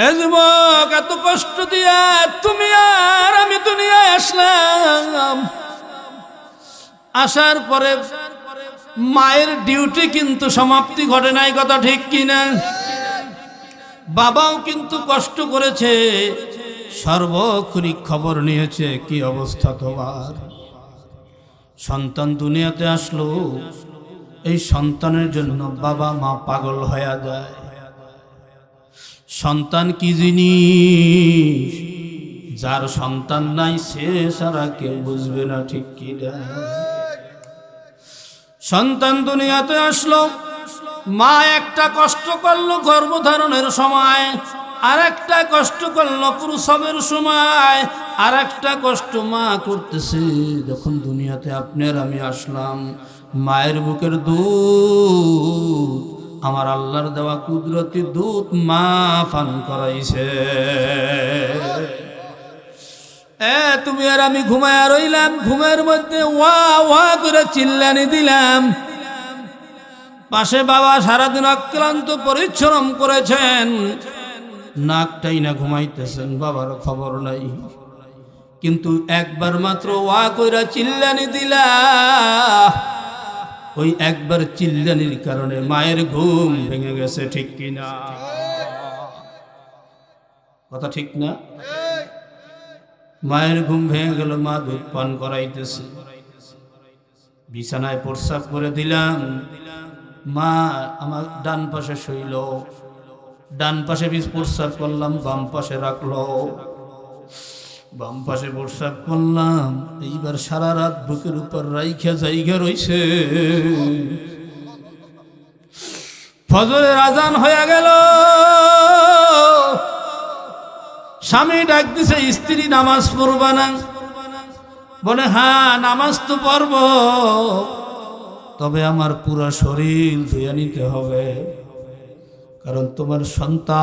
এ যুবক, এত কষ্ট দিয়া তুমি আর আমি দুনিয়ায় আসলাম। আসার পরে মায়ের ডিউটি কিন্তু সমাপ্তি ঘটে নাই, কথা ঠিক কিনা? বাবাও কিন্তু কষ্ট করেছে, সর্বক্ষণিক খবর নিয়েছে কি অবস্থা তোমার। সন্তান দুনিয়াতে আসলো, এই সন্তানের জন্য বাবা মা পাগল হয়ে যায়। সন্তান কি জিনিস, যার সন্তান নাই সে সারা কেউ বুঝবে না, ঠিক কিনা? সন্তান দুনিয়াতে আসলো, মা একটা কষ্ট করলো গর্ভধারণের সময়, আর একটা কষ্ট করলো প্রসবের সময়, আর একটা কষ্ট মা করতেছে যখন দুনিয়াতে আপনার আমি আসলাম। মায়ের বুকের দুধ, আমার আল্লাহর দেওয়া কুদরতি দুধ মা পান করাইছে। তুমি আর আমি ঘুমায় রইলাম, ঘুমের মধ্যে ওয়া ওয়া করে চিল্লানি দিলাম। পাশে বাবা সারাদিন অক্লান্ত পরিশ্রম করেছেন, নাকটাই না ঘুমাইতেছেন, বাবার খবর নাই। কিন্তু একবার মাত্র ওয়া কইরা চিল্লানি দিলা, ওই একবার চিল্লানির কারণে মায়ের ঘুম ভেঙে গেছে, ঠিক কিনা? কথা ঠিক না? মায়ের ঘুম ভেঙে গেল, মা দুধ পান করাইতেছে। বিছানায় প্রস্রাব করে দিলাম, মা আমার ডান পাশে শুইল, ডান পাশে প্রস্রাব করলাম, বাম পাশে রাখলো, বাম পাশে প্রস্রাব করলাম। এইবার সারা রাত বুকের উপর রাইখা জায়গা রইছে। ফজরের আজান হয়ে গেল, স্বামী ডাক দিছে, স্ত্রী নামাজ পড়বা না? বলে হ্যাঁ নামাজ তো পড়ব, তবে আমার পুরো শরীর ধুয়ে নিতে হবে, কারণ তোমার সন্তান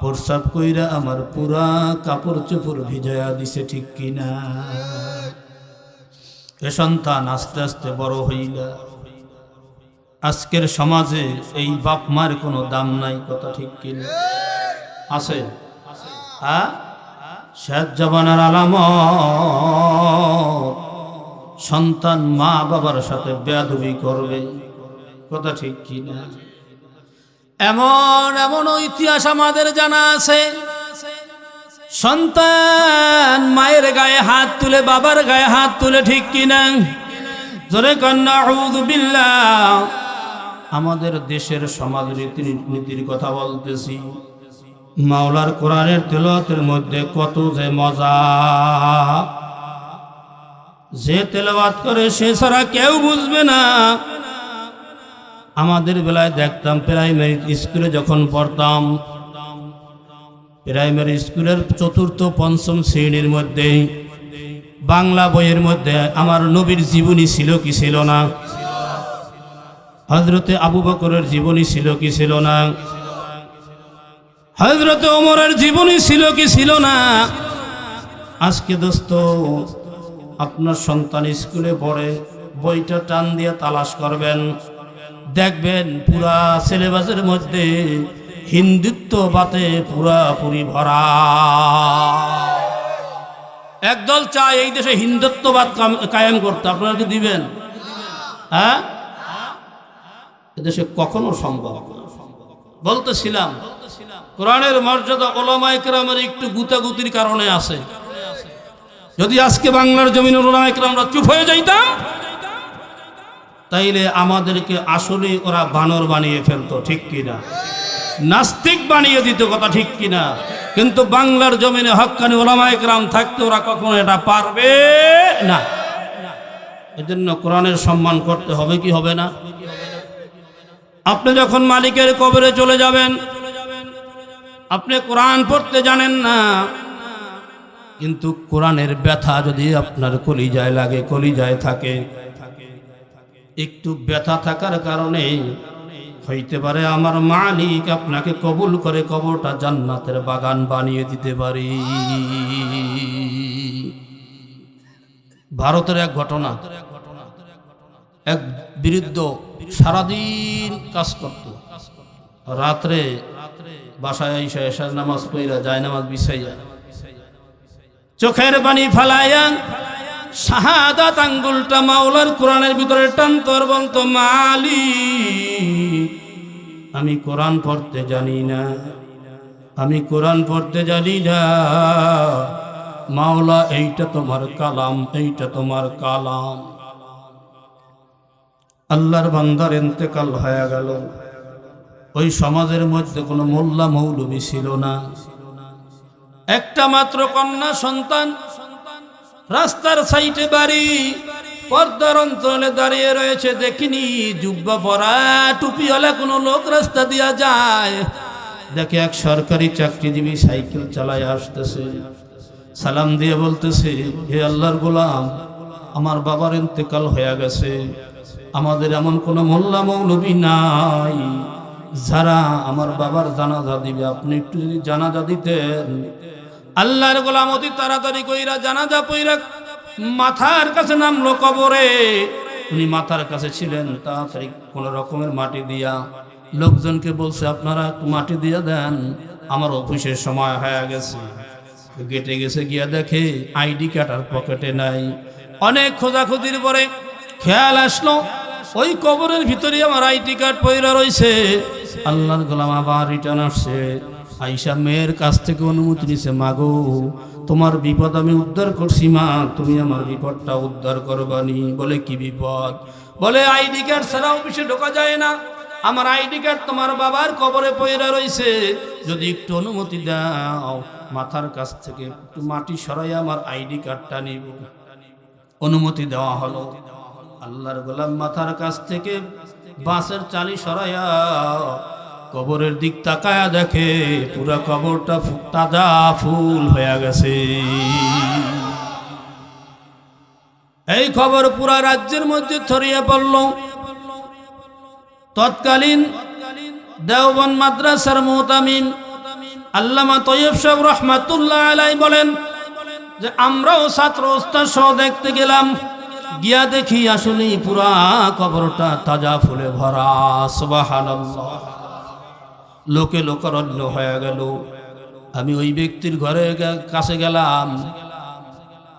প্রস্রাব কইরা আমার পুরা কাপড় চোপড় ভিজাইয়া দিছে, ঠিক কিনা? এ সন্তান আস্তে আস্তে বড় হইলা। আজকের সমাজে এই বাপ মার কোনো দাম নাই, কথা ঠিক কিনা? আছে? শেষ জবানার আলামত, সন্তান মা বাবার সাথে বেয়াদবি করবে, কথা ঠিক কিনা? এমন এমন ইতিহাস আমাদের জানা আছে, সন্তান মায়ের গায়ে হাত তুলে, বাবার গায়ে হাত তুলে, ঠিক কিনা? জোরে কন্যা আউযু বিল্লাহ। আমাদের দেশের সমাজ রীতিনীতির কথা বলতেছি। মাওলার কোরআনের তেলাওয়াতের মধ্যে কত যে মজা, যে তেলাওয়াত করে সে ছাড়া কেউ বুঝবে না। আমাদের বেলায় দেখতাম, প্রাইমারি স্কুলে যখন পড়তাম, প্রাইমারি স্কুলের চতুর্থ পঞ্চম শ্রেণীর মধ্যে বাংলা বইয়ের মধ্যে আমার নবীর জীবনী ছিল কি ছিল না? হযরতে আবু বকরের জীবনী ছিল কি ছিল না? হযরতে ওমরের জীবনী ছিল কি ছিল না? আজকে দোস্ত, আপনার সন্তান স্কুলে পড়ে, বইটা টান দিয়ে তালাশ করবেন, দেখবেন পুরা সিলেবাসের মধ্যে হিন্দুত্ববাদে পুরাপুরি ভরা। একদল চায় এই দেশে হিন্দুত্ববাদ কায়েম করতে, আপনারা কি দিবেন? হ্যাঁ, এদেশে কখনো সম্ভব না। বলতেছিলাম, কোরআনের মর্যাদা উলামায়ে কেরামের একটু গুতাগুতির কারণে আছে। যদি আজকে বাংলার জমিনে উলামায়ে কেরামরা চুপ হয়ে যাইতাম, তাইলে আমাদেরকে আসলে ওরা বানর বানিয়ে ফেলতো, ঠিক কিনা? নাস্তিক বানিয়ে দিত, কথা ঠিক কিনা? কিন্তু বাংলার জমিনে হক্কানি উলামায়ে কেরাম থাকতে ওরা কখনো এটা পারবে না। এজন্য কোরআনের সম্মান করতে হবে কি হবে না? আপনি যখন মালিকের কবরে চলে যাবেন, আপনি কোরআন পড়তে জানেন না, কিন্তু কোরআনের ব্যথা যদি আপনার কলিজায় লাগে, কলিজায় থাকে, একটু ব্যথা থাকার কারণে হইতে পারে আমার মালিক আপনাকে কবুল করে কবরটা জান্নাতের বাগান বানিয়ে দিতে পারি। ভারতের এক ঘটনা, এক বৃদ্ধ সারাদিন কাজ করত, রাত্রে বাসায় আইসা এশার নামাজ পড়া যায় নামাজ বিছাইয়া চোখের পানি ফালাইয়া শাহাদাত আঙ্গুলটা মাওলার কোরআনের ভিতরে টানতর বলতো, মালিক আমি কোরআন পড়তে জানি না, আমি কোরআন পড়তে জানি না, মাওলা এইটা তোমার কালাম, এইটা তোমার কালাম। আল্লাহর বান্দার ইন্তেকাল হয়ে গেল। ওই সমাজের মধ্যে কোনো মোল্লা মৌলবী ছিল না, একটা মাত্র কন্যা সন্তান, রাস্তার সাইডে বাড়ি, পর্দার অঞ্চলে দাঁড়িয়ে রয়েছে। দেখিনি জুব্বা পরা টুপিওয়ালা কোনো লোক রাস্তা দিয়া যায়, দেখে এক সরকারি চাকরিজীবী সাইকেল চালায় আসতেছে, সালাম দিয়ে বলতেছে, হে আল্লাহর গোলাম, আমার বাবার ইন্তেকাল হয়ে গেছে, আমাদের এমন কোনো মোল্লা মৌলবী নাই যারা আমার বাবার জানাজা দিবে, আপনি একটু যদি জানাজা দিতেন। আল্লাহর গোলাম অতি তাড়াতাড়ি কইরা জানাজা পইরা মাথার কাছে নামলো কবরে। উনি মাথার কাছে ছিলেন, তাড়াতাড়ি কোনো রকমের মাটি দিয়া লোকজনকে বলছে, আপনারা মাটি দিয়ে দেন, আমার অফিসের সময় হয়ে গেছে। গেটে গেছে, গিয়া দেখে আইডি কার্ড আর পকেটে নাই। অনেক খোঁজাখুঁজির পরে খেয়াল আসলো ওই কবরের ভিতরে আমার আইডি কার্ড পইরা রয়েছে। আল্লাহর গোলাম আবার রিটার্ন আসছে, আইসা মেয়ের কাছ থেকে অনুমতি নিছে, মাগো তোমার বিপদ আমি উদ্ধার করছি, মা তুমি আমার বিপদটা উদ্ধার করবানি। বলে কি বিপদ? বলে আইডি কার্ড ছাড়া অফিসে ঢোকা যায় না, আমার আইডি কার্ড তোমার বাবার কবরে পইরা রয়েছে, যদি একটু অনুমতি দাও, মাথার কাছ থেকে একটু মাটি সরাইয়া আমার আইডি কার্ডটা নিব। অনুমতি দেওয়া হলো। আল্লাহর গোলাম মাথার কাছ থেকে বাঁশের চালি সরাইয়া কবরের দিক তাকায়া দেখে পুরা কবরটা তাজা ফুল হয়ে গেছে। এই খবর পুরা রাজ্যের মধ্যে ছড়িয়ে পড়ল। তৎকালীন দেওবন্দ মাদ্রাসার মুতামিম আল্লামা তৈয়ব সাহেব রহমাতুল্লাহ আলাইহি বলেন যে আমরাও ছাত্র ওস্তাদ সহ দেখতে গেলাম, গিয়া দেখি আসলে পুরা কবরটা তাজা ফুলে ভরা। সুবহানাল্লাহ। লোকে লোকারণ্য হয়ে গেল। আমি ওই ব্যক্তির ঘরে কাছে গেলাম,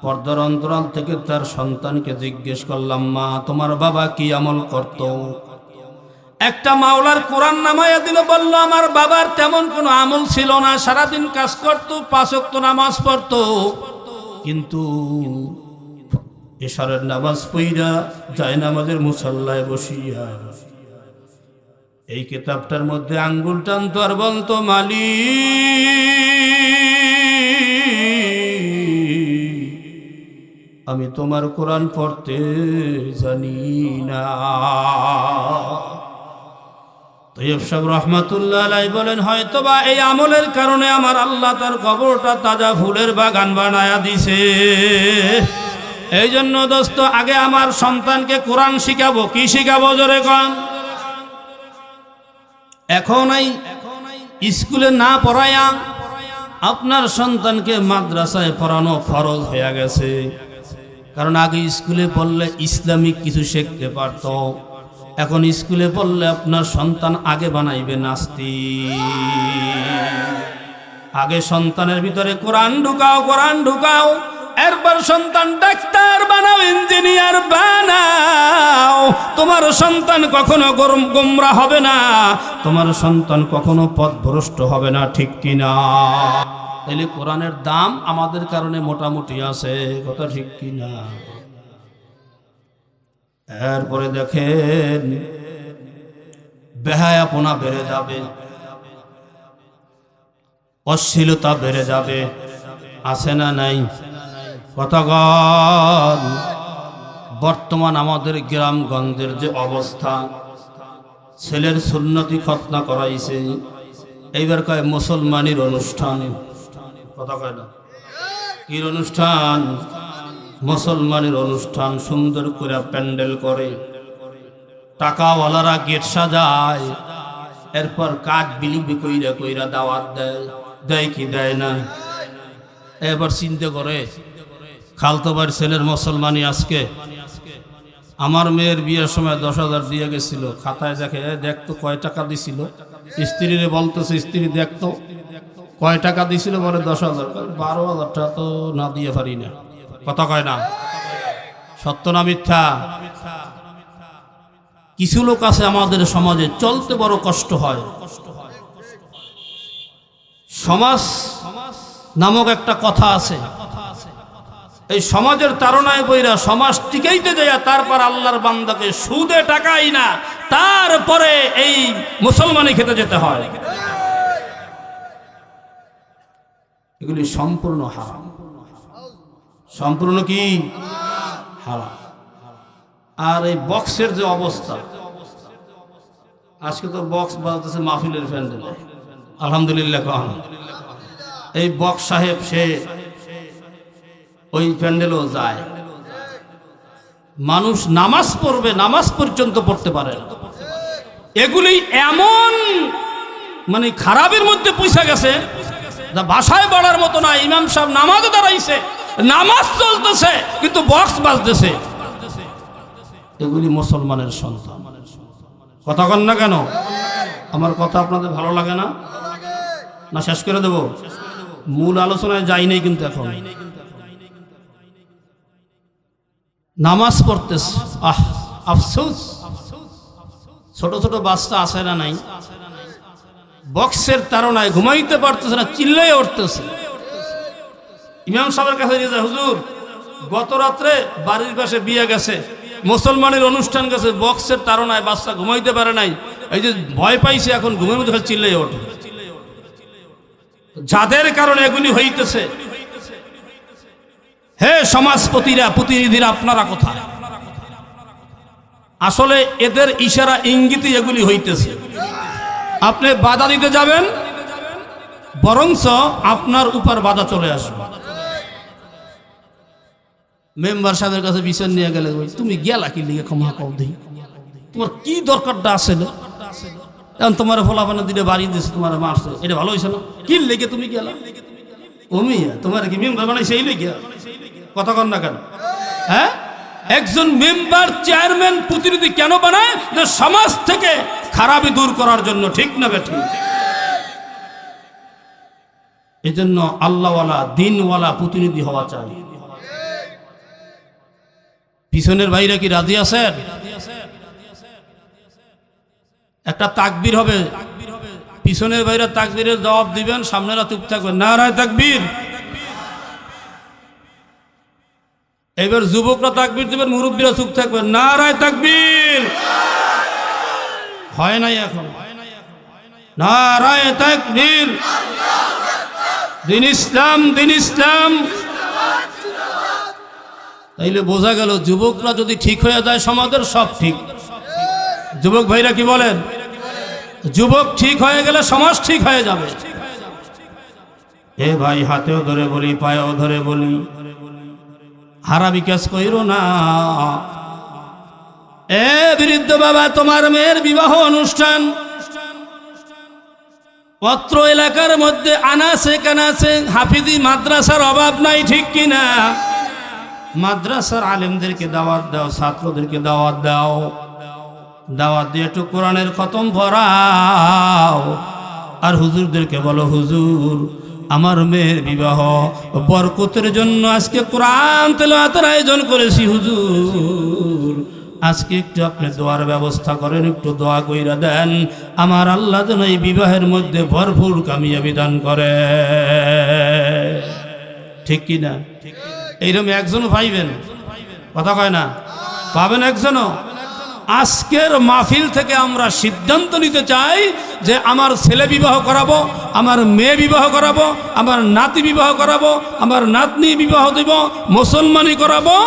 পর্দার অন্তরাল থেকে তার সন্তানকে জিজ্ঞেস করলাম, মা তোমার বাবা কি আমল করত? একটা মাওলার কোরআন নামাইয়া দিল, বলল আমার বাবার তেমন কোনো আমল ছিল না, সারাদিন কাজ করত, 5 ওয়াক্ত নামাজ পড়ত, কিন্তু এশারের নামাজ পইরা যায় নামাজের মুসাল্লায় বসিয়া এই কিতাবটার মধ্যে আঙ্গুল টানতো আর বলতো, মালিক আমি তোমার কোরআন পড়তে জানি না। তৈয়ব সাহেব রহমাতুল্লাহ আলাইহি বলেন, হয়তোবা এই আমলের কারণে আমার আল্লাহ তার কবরটা তাজা ফুলের বাগান বানায়া দিছে। এই জন্য দোস্ত, আগে আমার সন্তানকে কোরআন শিখাবো। কি শিখাবো জোরে কন? এখন এই স্কুলে না পড়ায়া আপনার সন্তানকে মাদ্রাসায় পড়ানো ফরজ হয়ে গেছে। কারণ আগে স্কুলে পড়লে ইসলামিক কিছু শিখতে পারত, এখন স্কুলে পড়লে আপনার সন্তান আগে বানাইবে নাস্তিক। আগে সন্তানের ভিতরে কোরআন ঢুকাও, কোরআন ঢুকাও, এরপর সন্তান ডাক্তার বানাও, ইঞ্জিনিয়ার বানাও। তোমার সন্তান কখনো গোমরা হবে না, তোমার সন্তান কখনো পথভ্রষ্ট হবে না, ঠিক কিনা? তাহলে কোরআনের দাম আমাদের কারণে মোটামুটি আছে, কথা ঠিক কিনা? এরপরে দেখেন বেহায়াপনা বেড়ে যাবে, অশ্লীলতা বেড়ে যাবে, আছে না নাই? কথাগণ, বর্তমান আমাদের গ্রামগঞ্জের যে অবস্থা, ছেলের সুন্নতি খতনা করাইছে, এইবার কয় মুসলমানের অনুষ্ঠান। কথা কয় না, কি অনুষ্ঠান? মুসলমানের অনুষ্ঠান। সুন্দর করে প্যান্ডেল করে, টাকাওয়ালারা গেট সাজায়, এরপর কাঠ বিলিবি কইরা কইরা দাওয়াত দেয়, দেয় কি দেয় না? এবার চিন্তা করে, খালতো ভাইয়ের ছেলের মুসলমানি আজকে। আমার মেয়ের বিয়ের সময় 10,000 দিয়ে গেছিল, খাতায় দেখে দেখতো কয় টাকা দিছিল, স্ত্রীরে বলতেছে, স্ত্রী দেখতো কয় টাকা দিছিল, বলে 10,000। 12,000 টাকা তো না দিয়ে পারি না। কথা কয় না, সত্য না মিথ্যা? কিছু লোক আছে আমাদের সমাজে, চলতে বড় কষ্ট হয়। সমাজ নামক একটা কথা আছে, এই সমাজের তাড়নায় বইরা সমাজ টিকাইতে যায়, তারপর আল্লাহর বান্দাকে সুদে টাকাই না, তারপরে এই মুসলমানি খেতে যেতে হয়। এগুলি সম্পূর্ণ হারাম। সম্পূর্ণ কি হারাম। আর এই বক্সের যে অবস্থা, আজকে তো বক্স বাজতেছে মাহফিলের প্যান্ডেলে, আলহামদুলিল্লাহ। এই বক্স সাহেব সে ওই প্যান্ডেলও যায়, মানুষ নামাজ পড়বে, নামাজ পর্যন্ত পড়তে পারে না। এগুলি এমন মানে খারাপের মধ্যে পয়সা গেছে, ভাষায় বলার মতো না। ইমাম সাহেব নামাজে দাঁড়াইছে, নামাজ চলতেছে, কিন্তু বক্স বাজতেছে। এগুলি মুসলমানের সন্তান। কথা কন না কেন? আমার কথা আপনাদের ভালো লাগে না? না শেষ করে দেব? মূল আলোচনায় যাই নাই কিন্তু এখন। নামাজ পড়তেছে, আফসোস, ছোট ছোট বাচ্চা আছে না নাই, বক্সের তাড়নায় ঘুমাইতে পারতেছে না, চিল্লাই উঠতেছে। ইমাম সাহেবের কাছে নিয়ে যায়, হুজুর গত রাত্রে বাড়ির পাশে বিয়ে গেছে, মুসলমানের অনুষ্ঠান গেছে, বক্সের তাড়নায় বাচ্চা ঘুমাইতে পারে নাই, এই যে ভয় পাইছে, এখন ঘুমের মধ্যে চিল্লাই ওঠে। যাদের কারণে এগুলি হইতেছে, হে সমাজপতিরা, প্রতিনিধিরা, আপনারা কোথায়? আসলে এদের ইশারা ইঙ্গিতে এগুলি হইতেছে। আপনি বাধা দিতে যাবেন, বরঞ্চ আপনার উপর বাধা চলে আসবে। মেম্বার সাহেবের কাছে বিচার নিয়ে গেলে, তুমি গেলা কি লিগে, ক্ষমা কও দেই, তোমার কি দরকারটা আছে? এখন তোমার ফলাফানা দিলে বাড়ি দিয়েছে, তোমার মারছে, এটা ভালো হয়েছে না? কি লেগে তুমি গেলা? ওমিয়া তোমার কি মেম্বার বানাইছে এই লেগে? কথা কন না কেন? হ্যাঁ, একজন মেম্বার, চেয়ারম্যান, প্রতিনিধি কেন বানায়? যে সমাজ থেকে খারাপি দূর করার জন্য, ঠিক না বেঠিক? এই জন্য আল্লাহওয়ালা, দিনওয়ালা প্রতিনিধি হওয়া চাই। পিছনের ভাইরা কি রাজি আছেন? একটা তাকবীর হবে, পিছনের ভাইরা তাকবীরের জবাব দিবেন, সামনেরা চুপ থাকবেন। নারায়ে তাকবীর। এবার যুবকরা তাকবীর দিবেন, মুরব্বীরা চুপ থাকবেন। নারায়ে তাকবীর। হয় নাই এখন? নারায়ে তাকবীর। দিন ইসলাম, দিন ইসলাম। তাইলে বোঝা গেল, যুবকরা যদি ঠিক হয়ে যায়, সমাজের সব ঠিক। যুবক ভাইরা কি বলেন? যুবক ঠিক হয়ে গেলে সমাজ ঠিক হয়ে যাবে। এ ভাই, হাতেও ধরে বলি, পায়েও ধরে বলি, হারামি কাজ কইরো না। এ বৃদ্ধ বাবা, তোমার মেয়ের বিবাহ অনুষ্ঠান অত্র এলাকার মধ্যে আনাচে কানাচে হাফিজি মাদ্রাসার অভাব নাই, ঠিক কিনা? মাদ্রাসার আলেমদেরকে দাওয়াত দাও, ছাত্রদেরকে দাওয়াত দাও, দাওয়াত দিয়ে একটু কোরআনের খতম পড়াও। আর হুজুরদেরকে বলো, হুজুর আমার মেয়ের বিবাহ বরকতের জন্য আজকে কোরআন তেলাওয়াতের আয়োজন করেছি, হুজুর আজকে একটু আপনি দোয়ার ব্যবস্থা করেন, একটু দোয়া কইরা দেন, আমার আল্লাহ যেন এই বিবাহের মধ্যে ভরপুর কামিয়াবি দান করে। ঠিক কিনা? এইরকম একজনও পাইবেন? কথা কয় না? পাবেন একজনও? আজকের মাহফিল থেকে আমরা সিদ্ধান্ত নিতে চাই যে আমার ছেলে বিবাহ করাবো, আমার মেয়ে বিবাহ করাবো, আমার নাতি বিবাহ করাবো, আমার নাতনি বিবাহ দেব, মুসলমানি করাবো।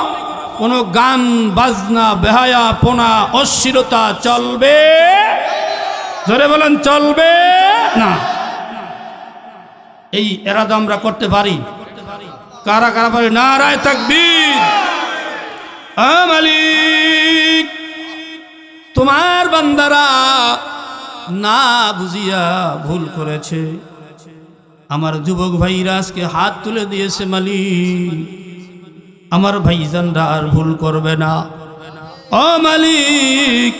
কোনো গান বাজনা, বেহায়া পোনা, অশ্লীলতা চলবে? জোরে বলেন, চলবে না। এই এরাদা আমরা করতে পারি? কারা কারা পারি? নারায়ে তাকবীর। মালিক, তোমার বান্দারা না বুঝিয়া ভুল করেছে, আমার যুবক ভাইরা আজকে হাত তুলে দিয়েছে। মালিক, আমার ভাইজানরা আর ভুল করবে না। ও মালিক,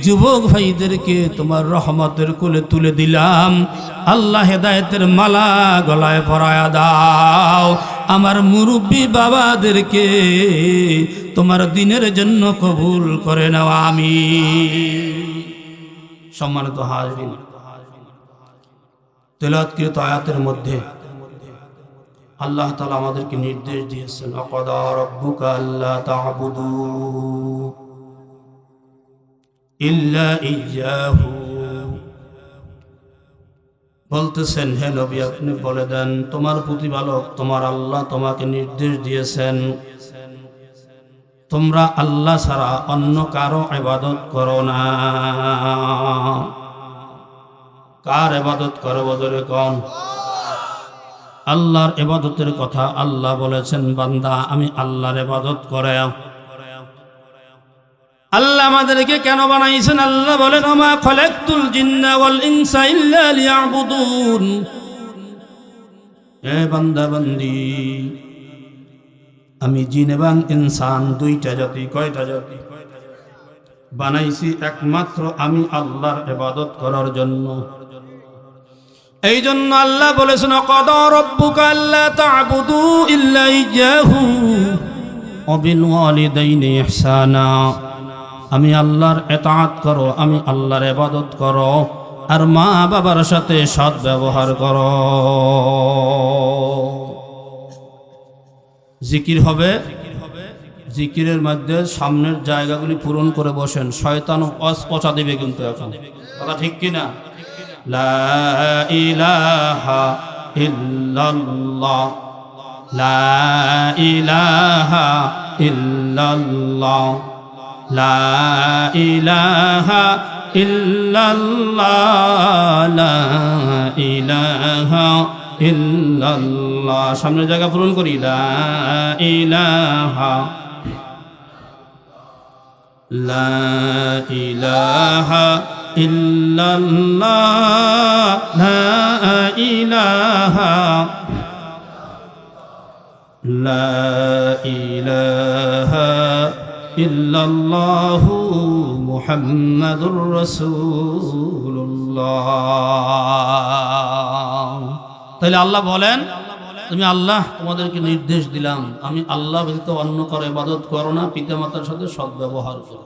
যুবক ভাইদেরকে তোমার রহমতের কোলে তুলে দিলাম। আল্লাহ হেদায়েতের মালা গলায় পরায়া দাও। আমার মুরব্বী বাবাদেরকে তোমার দিনের জন্য কবুল করে নাও আমিন। সম্মানিত হাজিরিন, তেলাওয়াতকৃত আয়াতের মধ্যে আল্লাহ তাআলা আমাদেরকে নির্দেশ দিয়েছেন, ওয়াকাদা রাব্বুকা আল্লা তা'বুদু ইল্লা ইয়্যাহু। বলতেছেন, হে নবী আপনি বলে দেন তোমার প্রতিপালক তোমার আল্লাহ তোমাকে নির্দেশ দিয়েছেন তোমরা আল্লাহ ছাড়া অন্য কারো ইবাদত করো না। কার ইবাদত করো বদরে কোন? আল্লাহর ইবাদতের কথা আল্লাহ বলেছেন, বান্দা আমি আল্লাহর ইবাদত করে। আল্লাহ আমাদেরকে কেন বানাইছেন? আল্লাহ বলেন, ওমা খালাকতুল জিন্না ওয়াল ইনসা ইল্লা লিয়াবুদুন। হে বান্দা বান্দি, আমি জিন এবং ইনসান দুইটা জাতি, কয়টা জাতি বানাইছি? একমাত্র আমি আল্লাহর ইবাদত করার জন্য। এই জন্য আল্লাহ বলেছেন, ওয়াকাদা রাব্বুকা আল্লা তা'বুদু ইল্লা ইয়্যাহু ওয়া বিল ওয়ালিদাইনি ইহসানা। আমি আল্লাহর ইতাআত করো, আমি আল্লাহর ইবাদত করো, আর মা বাবার সাথে সৎ ব্যবহার করো। জিকির হবে, জিকিরের মধ্যে সামনের জায়গাগুলি পূরণ করে বসেন, শয়তান পচা দিবে কিন্তু এখন, কথা ঠিক কিনা? লা ইলাহা ইল্লাল্লাহ, লা ইলাহা ইল্লাল্লাহ, লা ইলাহা ইল্লাল্লাহ, লা ইলাহা ইল্লাল্লাহ। সামনের জায়গা পূরণ করি, লা ইলাহা, লা ইলাহা ইল্লাল্লাহ, লা ইলাহা, লা ইলাহা ইল্লাল্লাহু মুহাম্মাদুর রাসূলুল্লাহ। তাহলে আল্লাহ বলেন, তুমি আল্লাহ তোমাদেরকে নির্দেশ দিলাম আমি আল্লাহ ব্যতীত অন্য কারো ইবাদত করো না, পিতামাতার সাথে সদ্ব্যবহার করো।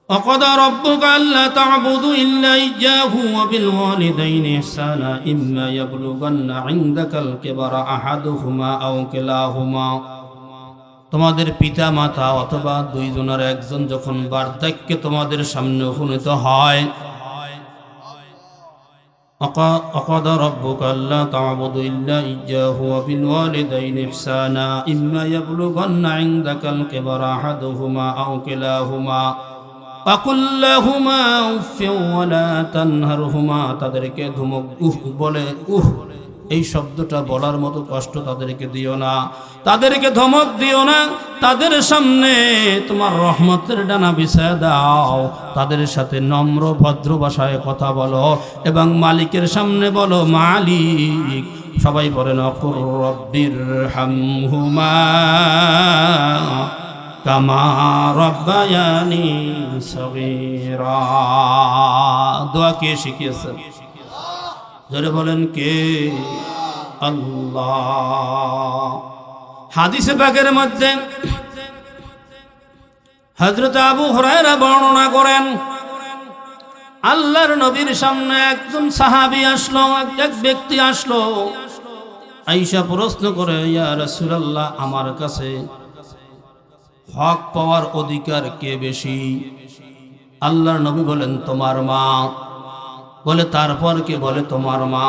ওয়াকাদা রাব্বুকা আল্লা তা'বুদু ইল্লা ইয়্যাহু ওয়া বিল ওয়ালিদাইনি ইহসানা ইম্মা ইয়াবলুগান্না ইনদাকাল কিবারা আহাদুহুমা আও কিলাহুমা। তোমাদের পিতা মাতা অথবা দুইজনের একজন যখন বার্ধক্যে তোমাদের সামনে উপনীত হয়, ওয়াকাদা রাব্বুকা আল্লা তা'বুদু ইল্লা ইয়্যাহু ওয়া বিল ওয়ালিদাইনি ইহসানা ইম্মা ইয়াবলুগান্না ইনদাকাল কিবারা আহাদুহুমা আও কিলাহুমা ফাকুল লাহুমা উফফিন ওয়া লা তানহারহুমা। তাদেরকে ধমক বলে এই শব্দটা বলার মতো কষ্ট তাদেরকে দিও না, তাদেরকে ধমক দিও না, তাদের সামনে তোমার রহমতের ডানা বিছায়া দাও, তাদের সাথে নম্র ভদ্র ভাষায় কথা বলো এবং মালিকের সামনে বলো মালিক। সবাই বলেন, ওয়াকুর রব্বিরহামহুমা কামা রাব্বায়ানি সগীরা। দোয়া কে শিখিয়েছেন? জোরে বলেন, কে? আল্লাহ। হাদিসে পাকের মধ্যে হযরত আবু হুরায়রা বর্ণনা করেন, আল্লাহর নবীর সামনে একজন সাহাবী আসলো, এক ব্যক্তি আসলো, আয়েশা প্রশ্ন করে, ইয়া রাসূলুল্লাহ, আমার কাছে হক পাওয়ার অধিকার কে বেশি? আল্লাহর নবী বলেন, তোমার মা। বলে তারপর কে? বলে তোমার মা।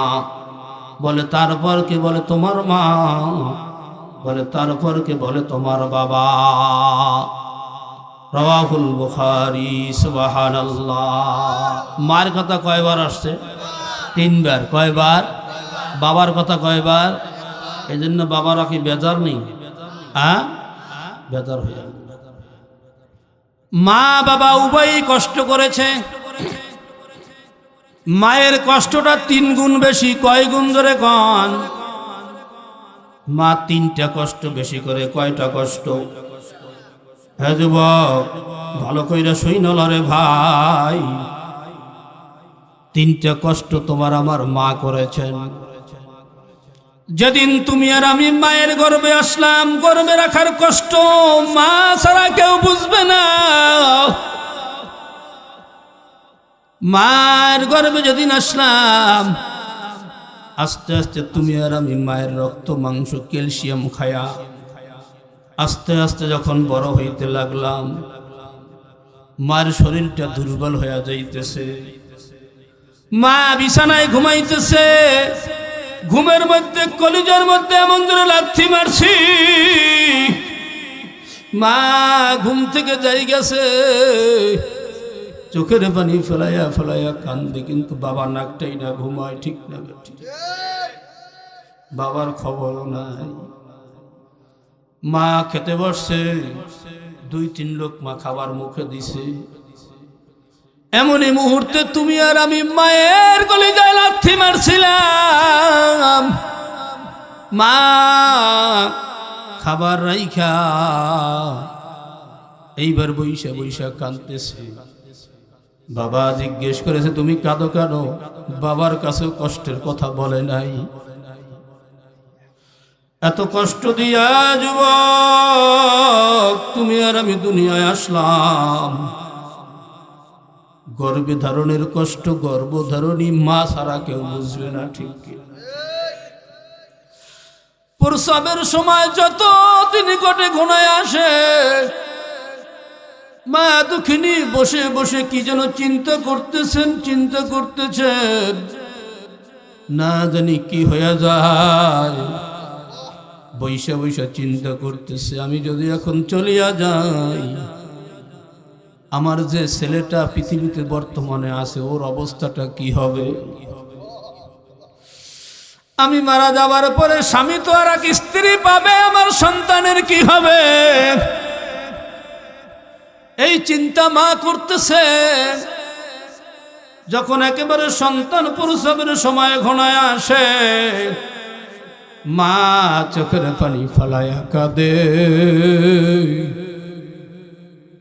বলে তারপর কে? বলে তোমার মা। বলে তারপর কে? বলে তোমার বাবা। রাওয়াহুল বুখারী। সুবহানাল্লাহ। মার কথা কয়বার আসছে? 3 বার। কয়বার? বাবার কথা কয়বার? এই জন্য বাবারা কি বেজার নেই? বেজার হয়ে যাবে। মা বাবা উভয়ই কষ্ট করেছে, মায়ের কষ্টটা 3 গুণ বেশি। কয় গুণ ধরে কন? মা 3টা কষ্ট বেশি করে। কয়টা কষ্ট? হ্যাঁ যুবক, ভালো কইরা শুই নলরে ভাই, তিনটা কষ্ট তোমার আমার মা করেছেন। যেদিন তুমি আর আমি মায়ের গর্ভে আসলাম, গর্ভে রাখার কষ্ট মা ছাড়া কেউ বুঝবে না। মায়ের গর্ভে যেদিন আসলাম, আস্তে আস্তে তুমি আর আমি মায়ের রক্ত মাংস ক্যালসিয়াম খায়া আস্তে আস্তে যখন বড় হইতে লাগলাম, মার শরীরটা দুর্বল হয়ে যাইতেছে। মা বিছানায় ঘুমাইতেছে, ঘুমের মধ্যে কলিজার মধ্যে এমন ধরে লাথি মারছি, মা ঘুম থেকে যাই গেছে, চোখের পানি ফেলাইয়া ফেলাইয়া কান্দে, কিন্তু বাবা নাকটাই না ঘুমায়। ঠিক না? বাবার খবরও নাই। মা খেতে বসছে, 2-3 লোক মা খাবার মুখে দিছে, এমনই মুহূর্তে তুমি আর আমি মায়ের কলিজায় লাথি মারছিলাম। মা খাবার রাইখা এইবার বৈশা বৈশা কাঁদতেছে। বাবা জিজ্ঞেস করেছে, তুমি কাঁদো কেন? বাবার কাছে কষ্টের কথা বলে নাই। এত কষ্ট দিয়া যুবক তুমি আর আমি দুনিয়ায় আসলাম, গর্ভে ধারণের কষ্ট গর্ভধারণী মা ছাড়া কেউ বুঝবে না। ঠিক কি? প্রসবের সময় যত তিনি কোটে ঘনায় আসে, মা দুঃখিনী বসে বসে কি যেন চিন্তা করতেছেন, না জানি কি হয়ে যায়। বৈশা বৈশা চিন্তা করতেছে, আমি যদি এখন চলিয়া যাই, আমার যে ছেলেটা পৃথিবীতে বর্তমানে আছে ওর অবস্থাটা কি হবে? আমি মারা যাবার পরে স্বামী তো আর এক স্ত্রী পাবে, আমার সন্তানের কি হবে? এই চিন্তা মা করতেছে। যখন একেবারে সন্তান প্রসবের সময় ঘনায় আসে, মা চোখের পানি ফেলায়া কাঁদে,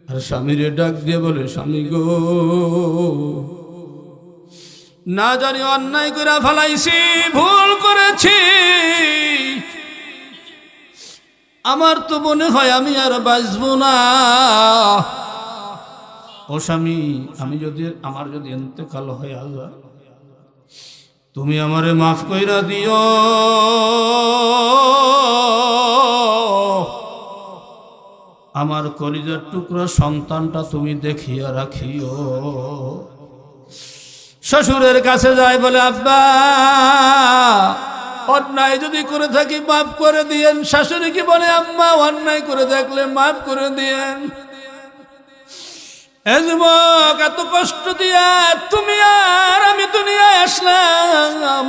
আর স্বামীরে ডাক দিয়ে বলে, স্বামী গো, না জানি অন্যায় করে ফেলাইছি, ভুল করেছি, আমার তো মনে হয় আমি আর বাঁচব না। ও স্বামী, আমার যদি ইন্তেকাল হয়ে যায়, তুমি আমারে মাফ কইরা দিও, আমার কলিজার টুকরা সন্তানটা তুমি দেখিয়া রাখিও। শ্বশুরের কাছে যায়, বলে আব্বা অন্যায় যদি করে থাকি মাফ করে দিয়েন। শাশুড়ি কি বলে, আম্মা অন্যায় করে থাকলে মাফ করে দিয়েন। যুবক, এত কষ্ট দিয়া তুমি আর আমি দুনিয়ায় আসলাম,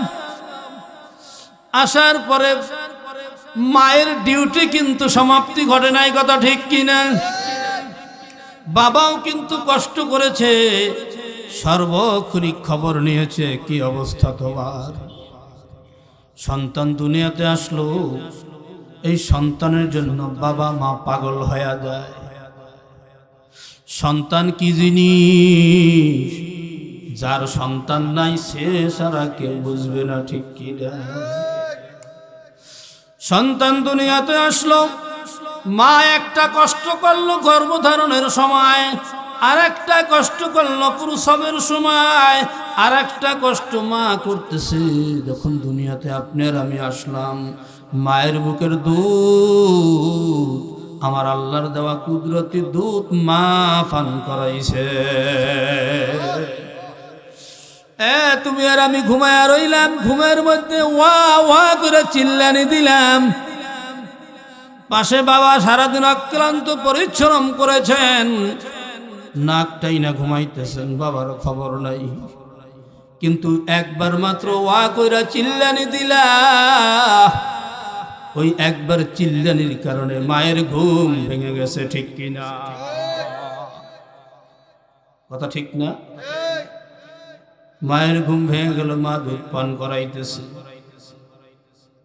আসার পরে মায়ের ডিউটি কিন্তু সমাপ্তি ঘটে নাই, কথা ঠিক কিনা? বাবাও কিন্তু কষ্ট করেছে, সর্বক্ষণিক খবর নিয়েছে কি অবস্থা তোমার। সন্তান দুনিয়াতে আসলো, এই সন্তানের জন্য বাবা মা পাগল হয়ে যায়। সন্তান কি জিনিস, যার সন্তান নাই সে সারা কেউ বুঝবে না। ঠিক কি না? সন্তান দুনিয়াতে আসলো, মা একটা কষ্ট করলো গর্ভধারণের সময়, আর একটা কষ্ট করলো প্রসবের সময়, আর একটা কষ্ট মা করতেছে যখন দুনিয়াতে আপনার আমি আসলাম। মায়ের বুকের দুধ, আমার আল্লাহর দেওয়া কুদরতি দুধ মা পান করাইছে। তুমি আর আমি ঘুমায়া রইলাম, ঘুমের মধ্যে ওয়া ওয়া করে চিল্লানি দিলাম। পাশে বাবা সারাদিন অক্লান্ত পরিশ্রম করেছেন, নাকটাই না ঘুমাইতেছেন, বাবার খবর নাই। কিন্তু একবার মাত্র ওয়া কইরা চিল্লানি দিলা, ওই একবার চিল্লানির কারণে মায়ের ঘুম ভেঙে গেছে। ঠিক কিনা? কথা ঠিক না? মায়ের ঘুম ভেঙে গেল, মা দুধ পান করাইতেছে,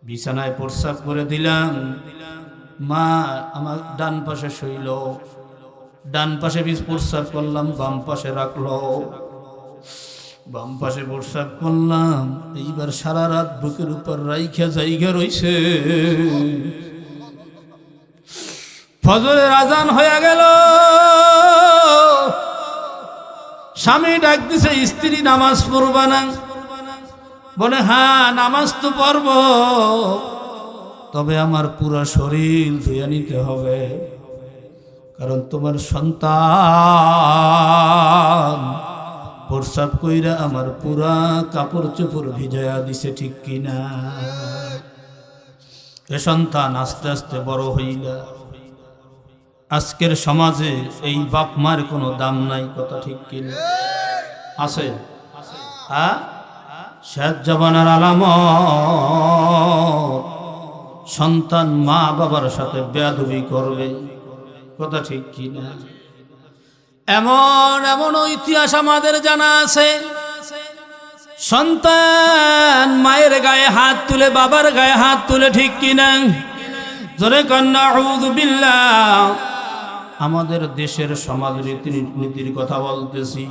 বিছানায় প্রস্রাব করে দিলাম, মা আমার ডান পাশে শুইল, ডান পাশে প্রস্রাব করলাম, বাম পাশে রাখলো, বাম পাশে প্রস্রাব করলাম, এইবার সারা রাত বুকের উপর রাইখা জায়গা রইছে। ফজরের আজান হয়ে গেল, স্বামী ডাক দিছে, স্ত্রী নামাজ পড়বা না? বলে হ্যাঁ নামাজ তো পড়ব, তবে আমার পুরো শরীর ধুয়ে নিতে হবে, কারণ তোমার সন্তান প্রস্রাব কইরা আমার পুরা কাপড় চোপড় ভিজাইয়া দিছে, ঠিক কিনা? এ সন্তান আস্তে আস্তে বড় হইলা। আজকের সমাজে এই বাপ মার কোনো দাম নাই, কথা ঠিক কিনা? আছে? হ্যাঁ, শেষ জমানার আলামত, সন্তান মা বাবার সাথে বেয়াদবি করবে, কথা ঠিক কিনা? এমন এমন ইতিহাস আমাদের জানা আছে, সন্তান মায়ের গায়ে হাত তুলে, বাবার গায়ে হাত তুলে, ঠিক কিনা? জোরে কন্যা আউযু বিল্লাহ। আমাদের দেশের সমাজ রীতিনীতির কথা বলতেছি।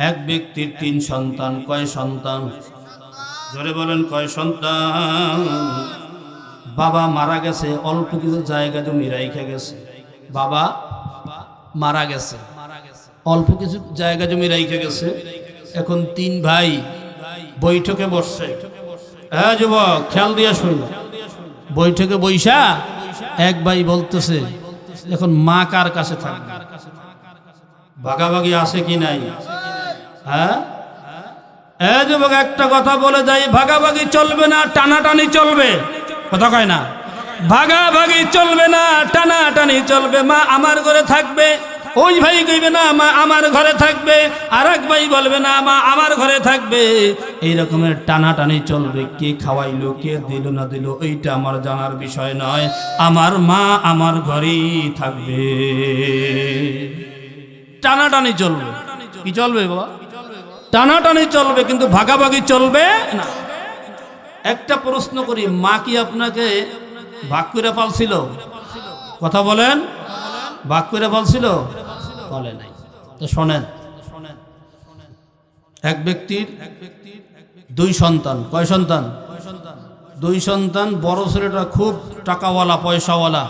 এক ব্যক্তির 3 সন্তান। কয় সন্তান? জোরে বলেন, কয় সন্তান? বাবা মারা গেছে, অল্প কিছু জায়গা জমি রাইখা গেছে। বাবা মারা গেছে, অল্প কিছু জায়গা জমি রাইখা গেছে। এখন 3 ভাই বৈঠকে বসছে। হ্যাঁ যুবক, খেয়াল দিয়া শুন। বৈঠকে বৈশা এক ভাই বলতেছে, এখন মা কার কাছে থাকবে? ভাগাভাগি আছে কি নাই? হ্যাঁ যুবক, একটা কথা বলে যাই, ভাগাভাগি চলবে না, টানাটানি চলবে, কথা কয় না? ভাগাভাগি চলবে না, টানাটানি চলবে। মা আমার ঘরে থাকবে, ওই ভাই কইবে না মা আমার ঘরে থাকবে, আর এক ভাই বলবে না মা আমার ঘরে থাকবে। এই রকমের টানাটানি চলবে। কে খাওয়াইলো, কে দিল না দিল, এইটা আমার জানার বিষয় নয়। আমার মা আমার ঘরেই থাকবে। টানাটানি চলবে। কি চলবে বাবা? টানাটানি চলবে, কিন্তু ভাগাভাগি চলবে না। একটা প্রশ্ন করি, মা কি আপনাকে ভাগ করে পালছিল? কথা বলেন, ভাগ করে পালছিল? বলে নাই। তো শোনেন, এক ব্যক্তির 2 সন্তান। কয় সন্তান? 2 সন্তান। বড় ছেলেটা খুব টাকাওয়ালা, পয়সাওয়ালা,